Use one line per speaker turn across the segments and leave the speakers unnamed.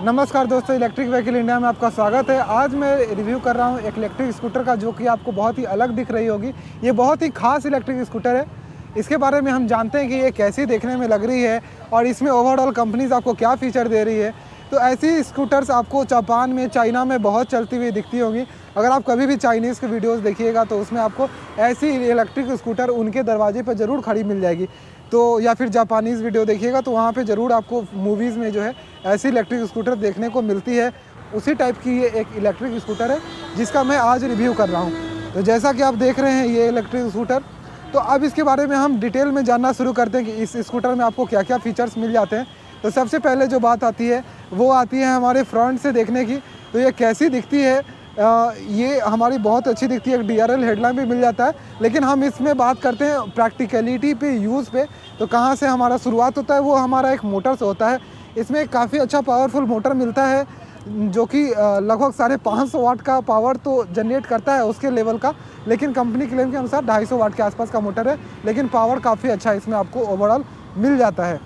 नमस्कार दोस्तों, electric vehicle India में आपका स्वागत है। आज मैं रिव्यू कर रहा हूँ एक इलेक्ट्रिक स्कूटर का, जो कि आपको बहुत ही अलग दिख रही होगी। ये बहुत ही खास इलेक्ट्रिक स्कूटर है। इसके बारे में हम जानते हैं कि ये कैसी देखने में लग रही है और इसमें ओवरऑल कंपनीज आपको क्या फ़ीचर दे रही है। तो ऐसी स्कूटर्स आपको जापान में, चाइना में बहुत चलती हुई दिखती होंगी। अगर आप कभी भी चाइनीज़ के वीडियोज़ देखिएगा तो उसमें आपको ऐसी इलेक्ट्रिक स्कूटर उनके दरवाजे पर ज़रूर खड़ी मिल जाएगी। तो या फिर जापानीज़ वीडियो देखिएगा तो वहाँ पे ज़रूर आपको मूवीज़ में जो है ऐसी इलेक्ट्रिक स्कूटर देखने को मिलती है। उसी टाइप की ये एक इलेक्ट्रिक स्कूटर है जिसका मैं आज रिव्यू कर रहा हूँ। तो जैसा कि आप देख रहे हैं ये इलेक्ट्रिक स्कूटर, तो अब इसके बारे में हम डिटेल में जानना शुरू करते हैं कि इस स्कूटर में आपको क्या क्या फ़ीचर्स मिल जाते हैं। तो सबसे पहले जो बात आती है वो आती है हमारे फ्रंट से देखने की। तो ये कैसी दिखती है, ये हमारी बहुत अच्छी दिखती है। एक DRL हेडलाइट भी मिल जाता है, लेकिन हम इसमें बात करते हैं प्रैक्टिकलिटी पे, यूज़ पे। तो कहाँ से हमारा शुरुआत होता है, वो हमारा एक मोटर से होता है। इसमें काफ़ी अच्छा पावरफुल मोटर मिलता है जो कि लगभग 550 वाट का पावर तो जनरेट करता है उसके लेवल का, लेकिन कंपनी क्लेम के अनुसार 250 वाट के आसपास का मोटर है। लेकिन पावर काफ़ी अच्छा इसमें आपको ओवरऑल मिल जाता है।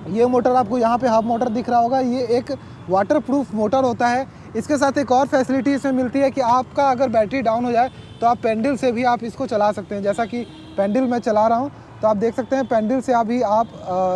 ये मोटर आपको यहाँ पे हब मोटर दिख रहा होगा, ये एक वाटरप्रूफ मोटर होता है। इसके साथ एक और फैसिलिटी इसमें मिलती है कि आपका अगर बैटरी डाउन हो जाए तो आप पेंडल से भी आप इसको चला सकते हैं। जैसा कि पेंडल मैं चला रहा हूँ तो आप देख सकते हैं पेंडल से अभी आप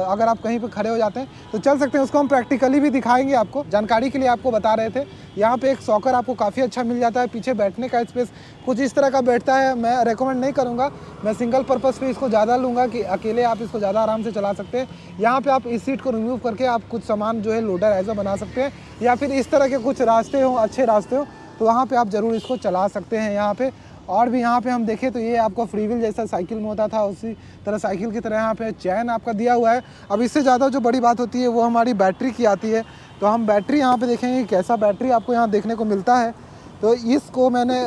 अगर आप कहीं पे खड़े हो जाते हैं तो चल सकते हैं। उसको हम प्रैक्टिकली भी दिखाएंगे, आपको जानकारी के लिए आपको बता रहे थे। यहाँ पे एक सॉकर आपको काफ़ी अच्छा मिल जाता है। पीछे बैठने का स्पेस कुछ इस तरह का बैठता है। मैं रेकमेंड नहीं करूँगा, मैं सिंगल पर्पज़ पे इसको ज़्यादा लूँगा कि अकेले आप इसको ज़्यादा आराम से चला सकते हैं। यहाँ पे आप इस सीट को रिमूव करके आप कुछ सामान जो है लोडर ऐसा बना सकते हैं, या फिर इस तरह के कुछ रास्ते हों, अच्छे रास्ते हों, तो वहाँ पे आप ज़रूर इसको चला सकते हैं। यहाँ पे और भी यहाँ पे हम देखें तो ये आपको फ्री व्हील जैसा साइकिल में होता था, उसी तरह साइकिल की तरह यहाँ पे चैन आपका दिया हुआ है। अब इससे ज़्यादा जो बड़ी बात होती है वो हमारी बैटरी की आती है। तो हम बैटरी यहाँ पे देखेंगे कैसा बैटरी आपको यहाँ देखने को मिलता है। तो इसको मैंने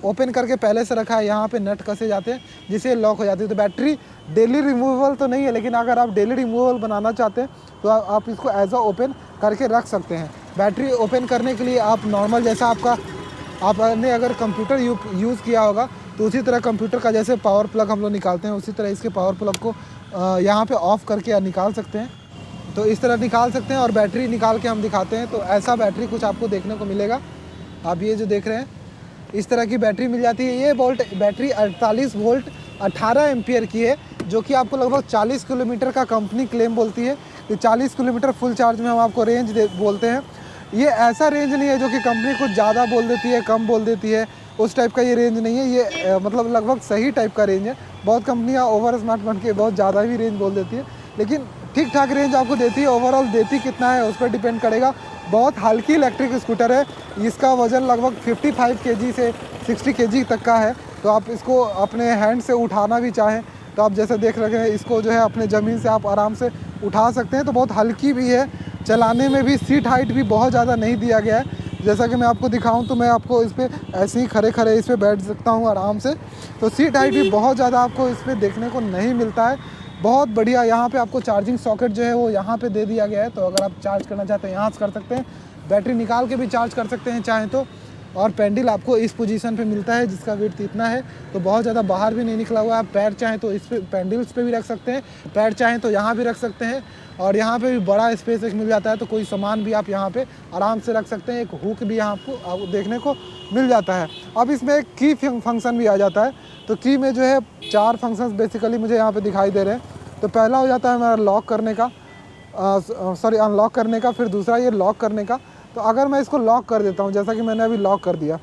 ओपन करके पहले से रखा है। यहाँ पे नट कसे जाते हैं जिससे लॉक हो जाती है। तो बैटरी डेली रिमूवेबल तो नहीं है, लेकिन अगर आप डेली रिमूवेबल बनाना चाहते हैं तो आप इसको एज अ ओपन करके रख सकते हैं। बैटरी ओपन करने के लिए आप नॉर्मल जैसा आपने अगर कंप्यूटर यूज़ किया होगा तो उसी तरह कंप्यूटर का जैसे पावर प्लग हम लोग निकालते हैं, उसी तरह इसके पावर प्लग को यहाँ पे ऑफ़ करके निकाल सकते हैं। तो इस तरह निकाल सकते हैं और बैटरी निकाल के हम दिखाते हैं। तो ऐसा बैटरी कुछ आपको देखने को मिलेगा। आप ये जो देख रहे हैं इस तरह की बैटरी मिल जाती है। ये बैटरी 48 वोल्ट 18 एम्पियर की है, जो कि आपको लगभग 40 किलोमीटर का कंपनी क्लेम बोलती है। तो 40 किलोमीटर फुल चार्ज में हम आपको रेंज बोलते हैं। ये ऐसा रेंज नहीं है जो कि कंपनी कुछ ज़्यादा बोल देती है, कम बोल देती है, उस टाइप का ये रेंज नहीं है। ये मतलब लगभग सही टाइप का रेंज है। बहुत कंपनियाँ ओवर स्मार्ट बन के बहुत ज़्यादा भी रेंज बोल देती है, लेकिन ठीक ठाक रेंज आपको देती है। ओवरऑल देती कितना है उस पर डिपेंड करेगा। बहुत हल्की इलेक्ट्रिक स्कूटर है। इसका वज़न लगभग 55 kg से 60 kg तक का है। तो आप इसको अपने हैंड से उठाना भी चाहें तो आप जैसे देख रहे हैं इसको जो है अपने ज़मीन से आप आराम से उठा सकते हैं। तो बहुत हल्की भी है, चलाने में भी सीट हाइट भी बहुत ज़्यादा नहीं दिया गया है। जैसा कि मैं आपको दिखाऊं तो मैं आपको इस पर ऐसे ही खड़े इस पर बैठ सकता हूं आराम से। तो सीट हाइट भी बहुत ज़्यादा आपको इस पर देखने को नहीं मिलता है। बहुत बढ़िया। यहाँ पे आपको चार्जिंग सॉकेट जो है वो यहाँ पे दे दिया गया है। तो अगर आप चार्ज करना चाहते हैं यहाँ से कर सकते हैं, बैटरी निकाल के भी चार्ज कर सकते हैं चाहें तो। और पेंडल आपको इस पोजीशन पे मिलता है जिसका वेट इतना है, तो बहुत ज़्यादा बाहर भी नहीं निकला हुआ है। आप पैर चाहें तो इस पे पेंडल्स पे भी रख सकते हैं, पैर चाहें तो यहाँ भी रख सकते हैं। और यहाँ पे भी बड़ा स्पेस एक मिल जाता है, तो कोई सामान भी आप यहाँ पे आराम से रख सकते हैं। एक हुक भी यहाँ आपको देखने को मिल जाता है। अब इसमें एक की फंक्शन भी आ जाता है। तो की में जो है 4 फंक्शंस बेसिकली मुझे यहाँ पे दिखाई दे रहे हैं। तो पहला हो जाता है हमारा लॉक करने का, अनलॉक करने का। फिर दूसरा ये लॉक करने का। तो अगर मैं इसको लॉक कर देता हूँ, जैसा कि मैंने अभी लॉक कर दिया,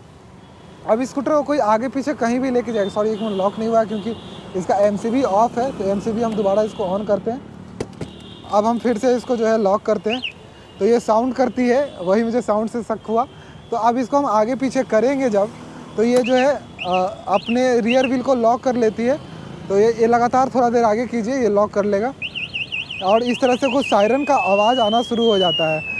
अब स्कूटर को कोई आगे पीछे कहीं भी लेके जाएगा। सॉरी, एक मिनट, लॉक नहीं हुआ है क्योंकि इसका MCB ऑफ है। तो MCB हम दोबारा इसको ऑन करते हैं। अब हम फिर से इसको जो है लॉक करते हैं तो ये साउंड करती है, वही मुझे साउंड से शक हुआ। तो अब इसको हम आगे पीछे करेंगे जब, तो ये जो है अपने रियर व्हील को लॉक कर लेती है। तो ये लगातार थोड़ा देर आगे कीजिए, ये लॉक कर लेगा। और इस तरह से कुछ सायरन का आवाज़ आना शुरू हो जाता है।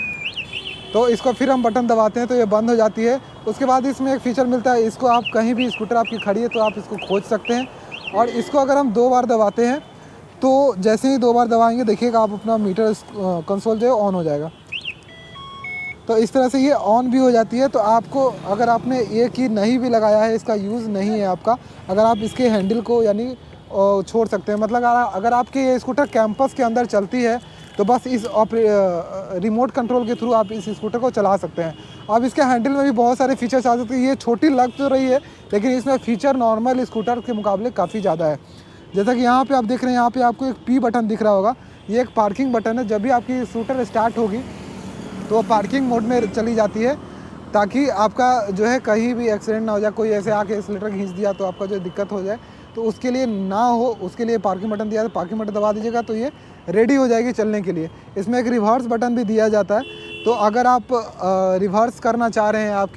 तो इसको फिर हम बटन दबाते हैं तो ये बंद हो जाती है। उसके बाद इसमें एक फ़ीचर मिलता है, इसको आप कहीं भी स्कूटर आपकी खड़ी है तो आप इसको खोज सकते हैं। और इसको अगर हम 2 बार दबाते हैं तो जैसे ही 2 बार दबाएंगे देखिएगा आप अपना मीटर कंसोल जो है ऑन हो जाएगा। तो इस तरह से ये ऑन भी हो जाती है। तो आपको अगर आपने ये की नहीं भी लगाया है, इसका यूज़ नहीं है आपका, अगर आप इसके हैंडल को यानी छोड़ सकते हैं। मतलब अगर आपकी ये स्कूटर कैंपस के अंदर चलती है तो बस इस रिमोट कंट्रोल के थ्रू आप इस स्कूटर को चला सकते हैं। अब इसके हैंडल में भी बहुत सारे फीचर्स आ सकते हैं। ये छोटी लग तो रही है लेकिन इसमें फ़ीचर नॉर्मल स्कूटर के मुकाबले काफ़ी ज़्यादा है। जैसा कि यहाँ पे आप देख रहे हैं, यहाँ पे आपको एक P बटन दिख रहा होगा, ये एक पार्किंग बटन है। जब भी आपकी स्कूटर स्टार्ट होगी तो वो पार्किंग मोड में चली जाती है, ताकि आपका जो है कहीं भी एक्सीडेंट ना हो जाए, कोई ऐसे आके एक्सीलेटर खींच दिया तो आपका जो दिक्कत हो जाए, तो उसके लिए ना हो, उसके लिए पार्किंग बटन दिया है। पार्किंग बटन दबा दीजिएगा तो ये रेडी हो जाएगी चलने के लिए। इसमें एक रिवर्स बटन भी दिया जाता है, तो अगर आप रिवर्स करना चाह रहे हैं, आप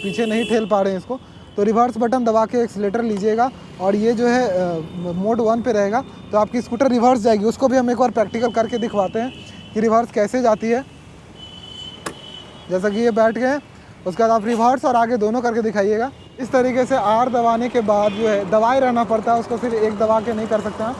पीछे नहीं ठेल पा रहे हैं इसको, तो रिवर्स बटन दबा के एक्सीलेटर लीजिएगा और ये जो है मोड 1 पे रहेगा, तो आपकी स्कूटर रिवर्स जाएगी। उसको भी हम एक बार प्रैक्टिकल करके दिखवाते हैं कि रिवर्स कैसे जाती है। जैसा कि ये बैठ गए, उसके बाद आप रिवर्स और आगे दोनों करके दिखाइएगा। इस तरीके से R दबाने के बाद जो है दबाए रहना पड़ता है, उसको सिर्फ एक दबा के नहीं कर सकते हैं,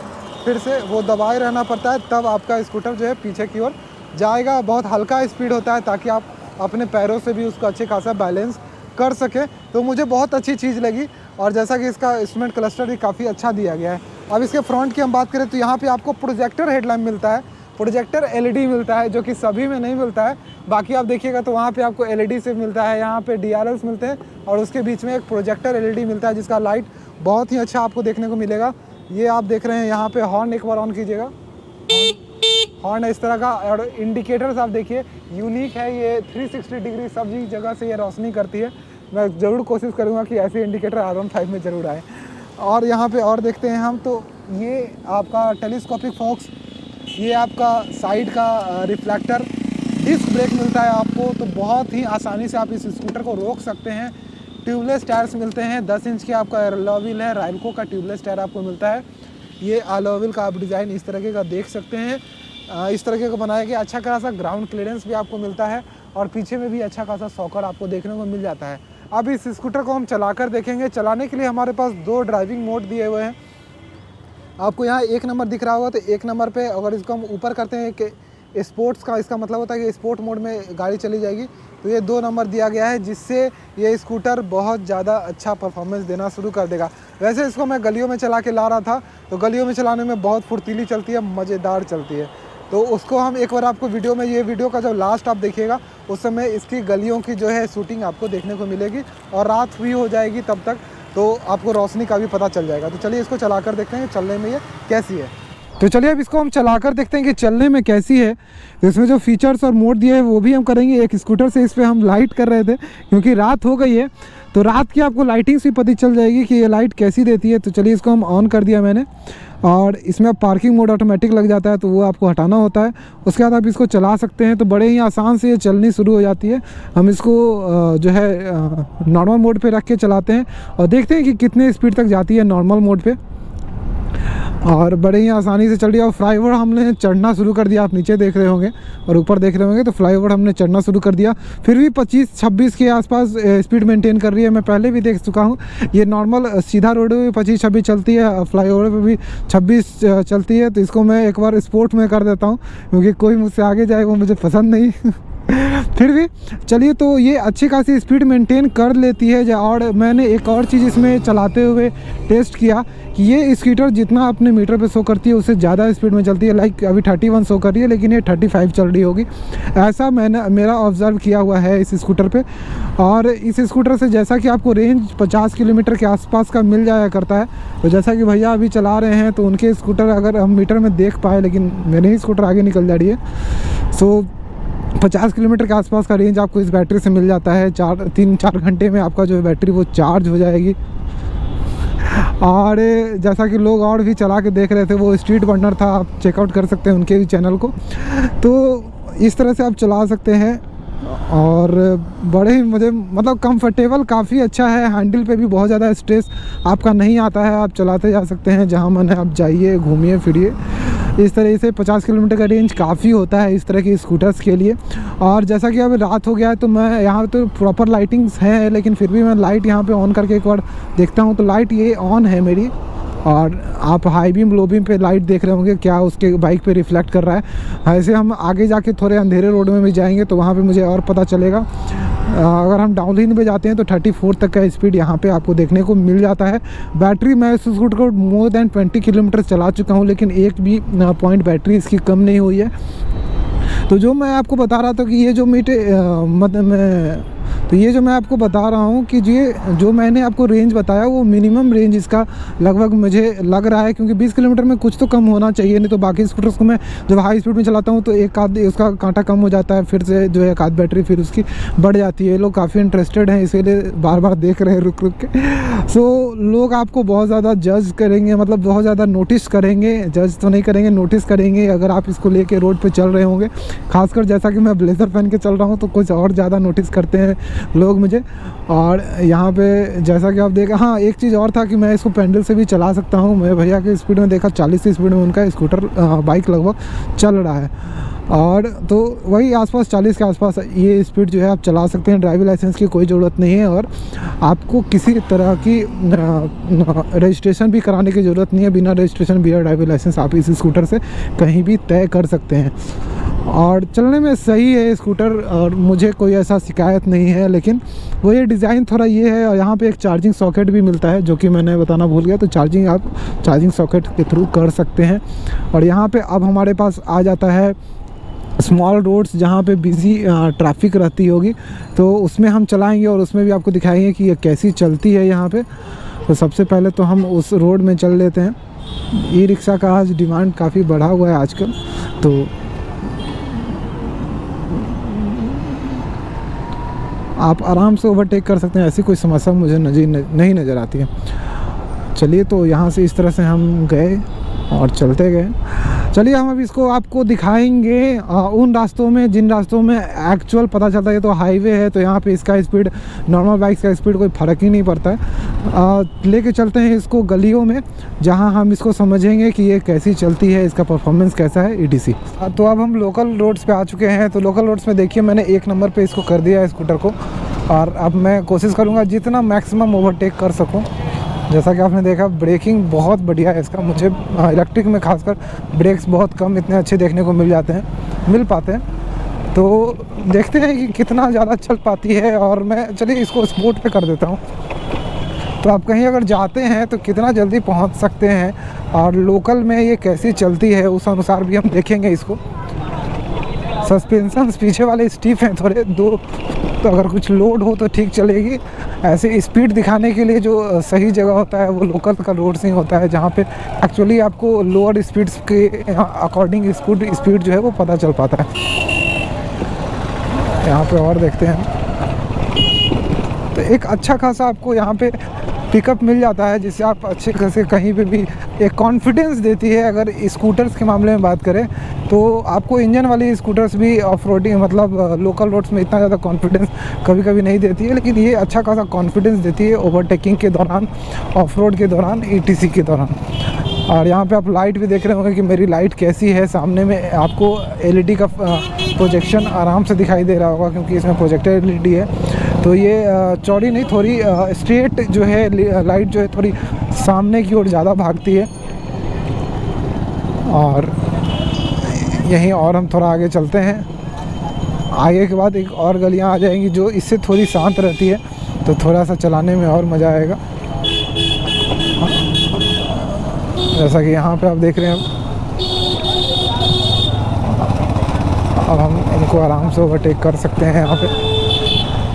फिर से वो दबाए रहना पड़ता है, तब आपका स्कूटर जो है पीछे की ओर जाएगा। बहुत हल्का स्पीड होता है ताकि आप अपने पैरों से भी उसको अच्छे खासा बैलेंस कर सके। तो मुझे बहुत अच्छी चीज़ लगी। और जैसा कि इसका इंस्ट्रूमेंट क्लस्टर भी काफ़ी अच्छा दिया गया है। अब इसके फ्रंट की हम बात करें तो यहाँ पे आपको प्रोजेक्टर हेडलैम्प मिलता है, प्रोजेक्टर LED मिलता है, जो कि सभी में नहीं मिलता है। बाकी आप देखिएगा तो वहाँ पे आपको LED से मिलता है, यहाँ पे DRLs मिलते हैं और उसके बीच में एक प्रोजेक्टर LED मिलता है जिसका लाइट बहुत ही अच्छा आपको देखने को मिलेगा। ये आप देख रहे हैं, यहाँ पे हॉर्न एक बार ऑन कीजिएगा, हॉर्न इस तरह का। और इंडिकेटर्स आप देखिए यूनिक है, ये 360 डिग्री सभी जगह से ये रोशनी करती है। मैं ज़रूर कोशिश करूँगा कि ऐसे इंडिकेटर R15 में ज़रूर आए। और यहाँ पे और देखते हैं हम, तो ये आपका टेलीस्कोपिक फोक्स, ये आपका साइड का रिफ्लेक्टर, डिस्क ब्रेक मिलता है आपको, तो बहुत ही आसानी से आप इस स्कूटर को रोक सकते हैं। ट्यूबलेस टायर्स मिलते हैं, 10 इंच के आपका अलॉय व्हील है, राइल्को का ट्यूबलेस टायर आपको मिलता है। ये अलॉय व्हील का आप डिज़ाइन इस तरीके का देख सकते हैं, इस तरीके का बनाया गया। अच्छा खासा ग्राउंड क्लियरेंस भी आपको मिलता है और पीछे में भी अच्छा खासा सॉकर आपको देखने को मिल जाता है। अब इस स्कूटर को हम चलाकर देखेंगे। चलाने के लिए हमारे पास 2 ड्राइविंग मोड दिए हुए हैं। आपको यहाँ 1 नंबर दिख रहा होगा, तो 1 नंबर पे अगर इसको हम ऊपर करते हैं कि स्पोर्ट्स का, इसका मतलब होता है कि स्पोर्ट मोड में गाड़ी चली जाएगी। तो ये 2 नंबर दिया गया है, जिससे ये स्कूटर बहुत ज़्यादा अच्छा परफॉर्मेंस देना शुरू कर देगा। वैसे इसको मैं गलियों में चला के ला रहा था, तो गलियों में चलाने में बहुत फुर्तीली चलती है, मज़ेदार चलती है। तो उसको हम एक बार आपको वीडियो में, ये वीडियो का जब लास्ट आप देखिएगा उस समय इसकी गलियों की जो है शूटिंग आपको देखने को मिलेगी, और रात भी हो जाएगी तब तक, तो आपको रोशनी का भी पता चल जाएगा। तो चलिए इसको चलाकर देखते हैं चलने में ये कैसी है। तो चलिए अब इसको हम चलाकर देखते हैं कि चलने में कैसी है। तो इसमें जो फीचर्स और मोड दिए हैं वो भी हम करेंगे। एक स्कूटर से इस पर हम लाइट कर रहे थे क्योंकि रात हो गई है, तो रात की आपको लाइटिंग से पता चल जाएगी कि ये लाइट कैसी देती है। तो चलिए इसको हम ऑन कर दिया मैंने, और इसमें पार्किंग मोड ऑटोमेटिक लग जाता है, तो वो आपको हटाना होता है। उसके बाद आप इसको चला सकते हैं, तो बड़े ही आसान से ये चलनी शुरू हो जाती है। हम इसको जो है नॉर्मल मोड पे रख के चलाते हैं और देखते हैं कि कितने स्पीड तक जाती है नॉर्मल मोड पे, और बड़े ही आसानी से चल रही है। और फ्लाईओवर हमने चढ़ना शुरू कर दिया, आप नीचे देख रहे होंगे और ऊपर देख रहे होंगे, तो फ्लाईओवर हमने चढ़ना शुरू कर दिया। फिर भी 25-26 के आसपास स्पीड मेंटेन कर रही है। मैं पहले भी देख चुका हूँ, ये नॉर्मल सीधा रोड में 25-26 चलती है, फ्लाईओवर पे भी 26 चलती है। तो इसको मैं एक बार स्पोर्ट में कर देता हूँ, क्योंकि कोई मुझसे आगे जाए वो मुझे पसंद नहीं फिर भी चलिए, तो ये अच्छी खासी स्पीड मेंटेन कर लेती है। और मैंने एक और चीज़ इसमें चलाते हुए टेस्ट किया कि ये स्कूटर जितना अपने मीटर पे शो करती है उससे ज़्यादा स्पीड में चलती है। लाइक अभी 31 शो कर रही है, लेकिन ये 35 चल रही होगी, ऐसा मेरा ऑब्ज़र्व किया हुआ है इस स्कूटर पे। और इस स्कूटर से जैसा कि आपको रेंज 50 किलोमीटर के आसपास का मिल जाया करता है। तो जैसा कि भैया अभी चला रहे हैं, तो उनके स्कूटर अगर हम मीटर में देख पाए, लेकिन मेरे ही स्कूटर आगे निकल जा रही है। सो 50 किलोमीटर के आसपास का रेंज आपको इस बैटरी से मिल जाता है। 3-4 घंटे में आपका जो है बैटरी वो चार्ज हो जाएगी। और जैसा कि लोग और भी चला के देख रहे थे, वो स्ट्रीट बर्नर था, आप चेकआउट कर सकते हैं उनके भी चैनल को। तो इस तरह से आप चला सकते हैं, और बड़े ही मुझे मतलब कंफर्टेबल काफ़ी अच्छा है। हैंडल पे भी बहुत ज़्यादा स्ट्रेस आपका नहीं आता है, आप चलाते जा सकते हैं जहाँ मन है, आप जाइए घूमिए फिरिए। इस तरह से 50 किलोमीटर का रेंज काफ़ी होता है इस तरह की स्कूटर्स के लिए। और जैसा कि अब रात हो गया है, तो मैं यहाँ तो प्रॉपर लाइटिंग्स है, लेकिन फिर भी मैं लाइट यहाँ पे ऑन करके एक बार देखता हूँ। तो लाइट ये ऑन है मेरी, और आप हाई बीम लो बीम पे लाइट देख रहे होंगे क्या उसके बाइक पे रिफ्लेक्ट कर रहा है। ऐसे हम आगे जाके थोड़े अंधेरे रोड में भी जाएंगे तो वहाँ पे मुझे और पता चलेगा। अगर हम डाउनहिल पे जाते हैं तो 34 तक का स्पीड यहाँ पे आपको देखने को मिल जाता है। बैटरी मैं इस स्कूटर को मोर देन 20 किलोमीटर चला चुका हूँ, लेकिन एक भी पॉइंट बैटरी इसकी कम नहीं हुई है। तो जो मैं आपको बता रहा था कि ये जो ये जो मैं आपको बता रहा हूँ कि ये जो मैंने आपको रेंज बताया वो मिनिमम रेंज इसका लगभग मुझे लग रहा है, क्योंकि 20 किलोमीटर में कुछ तो कम होना चाहिए, नहीं तो बाकी स्कूटर्स को मैं जब हाई स्पीड में चलाता हूँ तो एक आध उसका कांटा कम हो जाता है, फिर से जो है एक आध बैटरी फिर उसकी बढ़ जाती है। लोग काफ़ी इंटरेस्टेड हैं, इसीलिए बार बार देख रहे हैं रुक रुक के। सो लोग आपको बहुत ज़्यादा जज करेंगे, मतलब बहुत ज़्यादा नोटिस करेंगे, जज तो नहीं करेंगे, नोटिस करेंगे अगर आप इसको लेके रोड पे चल रहे होंगे। खासकर जैसा कि मैं ब्लेज़र पहन के चल रहा हूँ तो कुछ और ज़्यादा नोटिस करते हैं लोग मुझे। और यहाँ पे जैसा कि आप देखें, हाँ एक चीज़ और था कि मैं इसको पैडल से भी चला सकता हूँ। मैं भैया की स्पीड में देखा 40 की स्पीड में उनका स्कूटर बाइक लगभग चल रहा है, और तो वही आसपास 40 के आसपास ये स्पीड जो है आप चला सकते हैं। ड्राइविंग लाइसेंस की कोई ज़रूरत नहीं है और आपको किसी तरह की रजिस्ट्रेशन भी कराने की ज़रूरत नहीं है। बिना रजिस्ट्रेशन बिना ड्राइविंग लाइसेंस आप इस स्कूटर से कहीं भी तय कर सकते हैं, और चलने में सही है स्कूटर, और मुझे कोई ऐसा शिकायत नहीं है। लेकिन वो ये डिज़ाइन थोड़ा ये है, और यहाँ पे एक चार्जिंग सॉकेट भी मिलता है जो कि मैंने बताना भूल गया, तो चार्जिंग आप चार्जिंग सॉकेट के थ्रू कर सकते हैं। और यहाँ पे अब हमारे पास आ जाता है स्मॉल रोड्स जहाँ पे बिज़ी ट्रैफिक रहती होगी, तो उसमें हम चलाएंगे और उसमें भी आपको दिखाएंगे कि ये कैसी चलती है यहाँ पे। तो सबसे पहले तो हम उस रोड में चल लेते हैं। ई रिक्शा का आज डिमांड काफ़ी बढ़ा हुआ है आजकल, तो आप आराम से ओवरटेक कर सकते हैं, ऐसी कोई समस्या मुझे नहीं नज़र आती है। चलिए, तो यहाँ से इस तरह से हम गए और चलते गए। चलिए हम अब इसको आपको दिखाएंगे उन रास्तों में जिन रास्तों में एक्चुअल पता चलता है तो हाईवे है, तो यहाँ पे इसका स्पीड नॉर्मल बाइक्स का स्पीड कोई फ़र्क ही नहीं पड़ता है। लेके चलते हैं इसको गलियों में जहाँ हम इसको समझेंगे कि ये कैसी चलती है, इसका परफॉर्मेंस कैसा है ETC। तो अब हम लोकल रोड्स पे आ चुके हैं। तो लोकल रोड्स में देखिए मैंने 1 नंबर पे इसको कर दिया है स्कूटर को, और अब मैं कोशिश करूँगा जितना मैक्सिमम ओवरटेक कर सकूँ। जैसा कि आपने देखा ब्रेकिंग बहुत बढ़िया है इसका। मुझे इलेक्ट्रिक में खासकर ब्रेक्स बहुत कम इतने अच्छे देखने को मिल पाते हैं। तो देखते हैं कि कितना ज़्यादा चल पाती है। और मैं चलिए इसको स्पोर्ट पे कर देता हूँ, तो आप कहीं अगर जाते हैं तो कितना जल्दी पहुँच सकते हैं, और लोकल में ये कैसी चलती है उस अनुसार भी हम देखेंगे इसको। सस्पेंशन पीछे वाले स्टीफ हैं थोड़े दो, तो अगर कुछ लोड हो तो ठीक चलेगी। ऐसे स्पीड दिखाने के लिए जो सही जगह होता है वो लोकल का रोड से ही होता है, जहाँ पे एक्चुअली आपको लोअर स्पीड्स के अकॉर्डिंग स्पीड जो है वो पता चल पाता है। यहाँ पे और देखते हैं, तो एक अच्छा खासा आपको यहाँ पे पिकअप मिल जाता है, जिससे आप अच्छे खासे कहीं पे भी एक कॉन्फिडेंस देती है। अगर स्कूटर्स के मामले में बात करें तो आपको इंजन वाली स्कूटर्स भी ऑफ रोडिंग मतलब लोकल रोड्स में इतना ज़्यादा कॉन्फिडेंस कभी कभी नहीं देती है, लेकिन ये अच्छा खासा कॉन्फिडेंस देती है ओवरटेकिंग के दौरान, ऑफ रोड के दौरान, ETC के दौरान। और यहाँ पे आप लाइट भी देख रहे होंगे कि मेरी लाइट कैसी है। सामने में आपको LED का प्रोजेक्शन आराम से दिखाई दे रहा होगा, क्योंकि इसमें प्रोजेक्टर LED है। तो ये चौड़ी नहीं, थोड़ी स्ट्रेट जो है लाइट जो है थोड़ी सामने की ओर ज़्यादा भागती है। और यहीं और हम थोड़ा आगे चलते हैं। आगे के बाद एक और गलियां आ जाएंगी जो इससे थोड़ी शांत रहती है, तो थोड़ा सा चलाने में और मज़ा आएगा। जैसा कि यहाँ पे आप देख रहे हैं, अब हम इनको आराम से ओवरटेक कर सकते हैं यहाँ पे।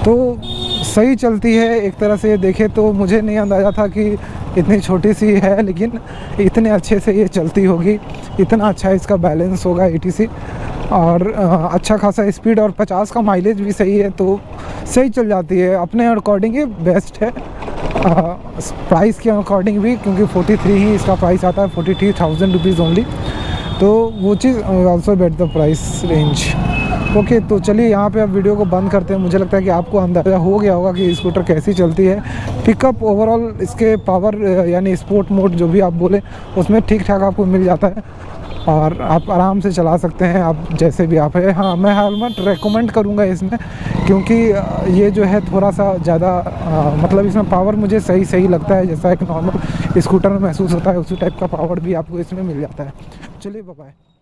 तो सही चलती है एक तरह से देखें तो। मुझे नहीं अंदाज़ा था कि इतनी छोटी सी है, लेकिन इतने अच्छे से ये चलती होगी, इतना अच्छा इसका बैलेंस होगा ETC, और अच्छा खासा स्पीड और 50 का माइलेज भी सही है, तो सही चल जाती है। अपने अकॉर्डिंग ये बेस्ट है, प्राइस के अकॉर्डिंग भी, क्योंकि 43 ही इसका प्राइस आता है, 43,000 रुपीज़ ओनली। तो वो चीज़ also bet the price range. Okay, तो चलिए यहाँ पे अब वीडियो को बंद करते हैं। मुझे लगता है कि आपको अंदाज़ा हो गया होगा कि स्कूटर कैसी चलती है। पिकअप ओवरऑल इसके पावर यानी स्पोर्ट मोड जो भी आप बोले उसमें ठीक ठाक आपको मिल जाता है, और आप आराम से चला सकते हैं आप जैसे भी आप है। हाँ, मैं हेलमेट रेकमेंड करूँगा इसमें, क्योंकि ये जो है थोड़ा सा ज़्यादा मतलब इसमें पावर मुझे सही लगता है। जैसा एक नॉर्मल स्कूटर में महसूस होता है उसी टाइप का पावर भी आपको इसमें मिल जाता है। चलिए बाय बाय।